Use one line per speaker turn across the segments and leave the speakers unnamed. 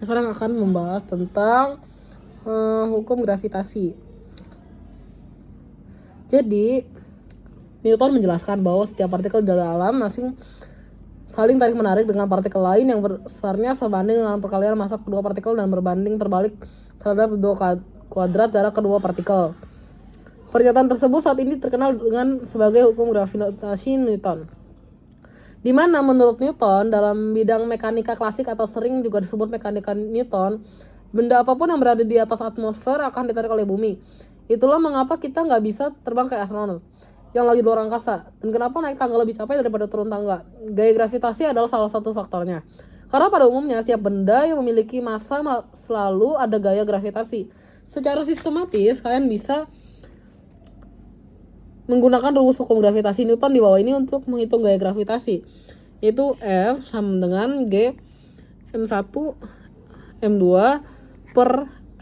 Sekarang akan membahas tentang hukum gravitasi. Jadi, Newton menjelaskan bahwa setiap partikel di alam masing saling tarik-menarik dengan partikel lain yang besarnya sebanding dengan perkalian massa kedua partikel dan berbanding terbalik terhadap dua kuadrat jarak kedua partikel. Pernyataan tersebut saat ini terkenal dengan sebagai hukum gravitasi Newton. Di mana menurut Newton dalam bidang mekanika klasik atau sering juga disebut mekanika Newton, benda apapun yang berada di atas atmosfer akan ditarik oleh bumi. Itulah mengapa kita nggak bisa terbang kayak astronot yang lagi di luar angkasa. Dan kenapa naik tangga lebih capek daripada turun tangga? Gaya gravitasi adalah salah satu faktornya. Karena pada umumnya setiap benda yang memiliki massa selalu ada gaya gravitasi. Secara sistematis kalian bisa menggunakan rumus hukum gravitasi Newton di bawah ini untuk menghitung gaya gravitasi, yaitu F sama dengan G M1 M2 per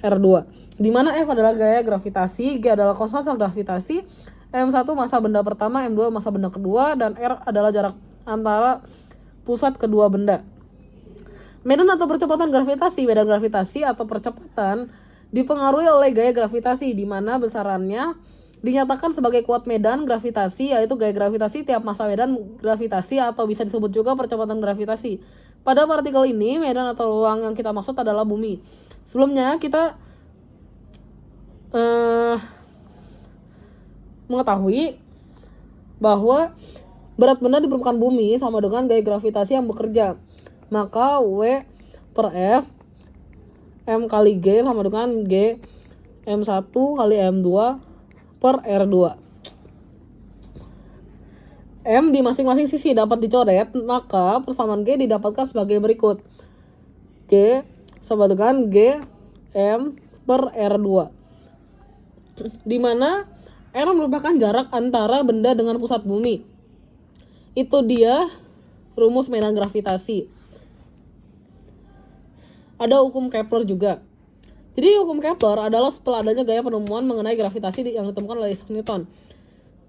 R2, di mana F adalah gaya gravitasi, G adalah konstanta gravitasi, M1 massa benda pertama, M2 massa benda kedua, dan R adalah jarak antara pusat kedua benda. Medan atau percepatan gravitasi, medan gravitasi atau percepatan dipengaruhi oleh gaya gravitasi, di mana besarannya dinyatakan sebagai kuat medan gravitasi, yaitu gaya gravitasi tiap massa medan gravitasi atau bisa disebut juga percepatan gravitasi. Pada partikel ini, medan atau ruang yang kita maksud adalah bumi. Sebelumnya kita mengetahui bahwa berat benda di permukaan bumi sama dengan gaya gravitasi yang bekerja. Maka W per F M kali G sama dengan G M1 kali M2 per R2. M di masing-masing sisi dapat dicoret, maka persamaan G didapatkan sebagai berikut. G sama dengan G M per R2, di mana R merupakan jarak antara benda dengan pusat bumi. Itu dia rumus medan gravitasi. Ada hukum Kepler juga. Jadi hukum Kepler adalah setelah adanya gaya penemuan mengenai gravitasi yang ditemukan oleh Isaac Newton.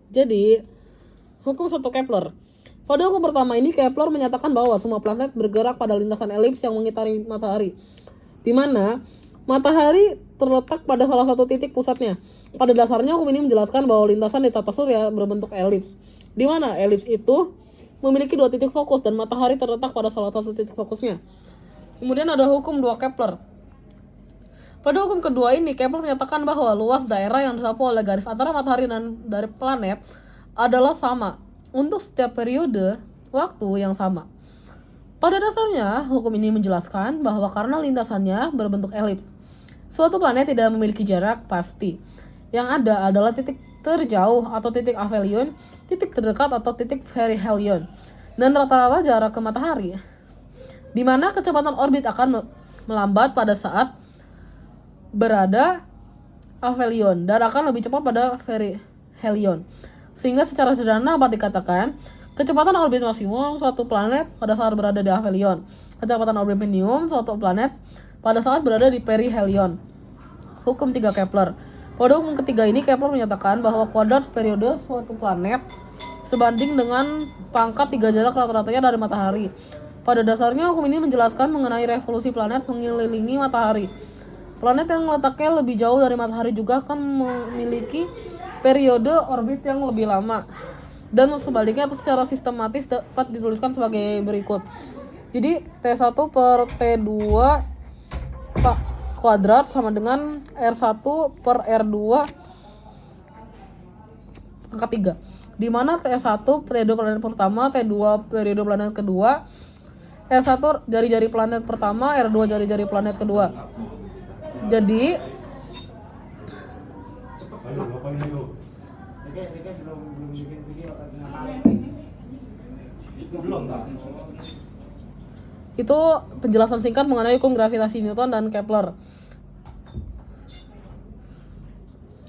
Jadi, hukum satu Kepler. Pada hukum pertama ini, Kepler menyatakan bahwa semua planet bergerak pada lintasan elips yang mengitari matahari, di mana matahari terletak pada salah satu titik pusatnya. Pada dasarnya, hukum ini menjelaskan bahwa lintasan di tata surya berbentuk elips, di mana elips itu memiliki dua titik fokus dan matahari terletak pada salah satu titik fokusnya. Kemudian ada hukum dua Kepler. Pada hukum kedua ini, Kepler menyatakan bahwa luas daerah yang disapu oleh garis antara matahari dan dari planet adalah sama untuk setiap periode waktu yang sama. Pada dasarnya, hukum ini menjelaskan bahwa karena lintasannya berbentuk elips, suatu planet tidak memiliki jarak pasti. Yang ada adalah titik terjauh atau titik aphelion, titik terdekat atau titik perihelion, dan rata-rata jarak ke matahari, di mana kecepatan orbit akan melambat pada saat berada aphelion dan akan lebih cepat pada perihelion. Sehingga secara sederhana dapat dikatakan kecepatan orbit maksimum suatu planet pada saat berada di aphelion, kecepatan orbit minimum suatu planet pada saat berada di perihelion. Hukum 3 Kepler. Pada hukum ketiga ini, Kepler menyatakan bahwa kuadrat periode suatu planet sebanding dengan pangkat 3 jarak rata-ratanya dari matahari. Pada dasarnya, hukum ini menjelaskan mengenai revolusi planet mengelilingi matahari. Planet yang letaknya lebih jauh dari matahari juga akan memiliki periode orbit yang lebih lama. Dan sebaliknya secara sistematis dapat dituliskan sebagai berikut. Jadi T1 per T2 kuadrat sama dengan R1 per R2 pangkat 3. Di mana T1 periode planet pertama, T2 periode planet kedua, R1 jari-jari planet pertama, R2 jari-jari planet kedua. Jadi itu penjelasan singkat mengenai hukum gravitasi Newton dan Kepler.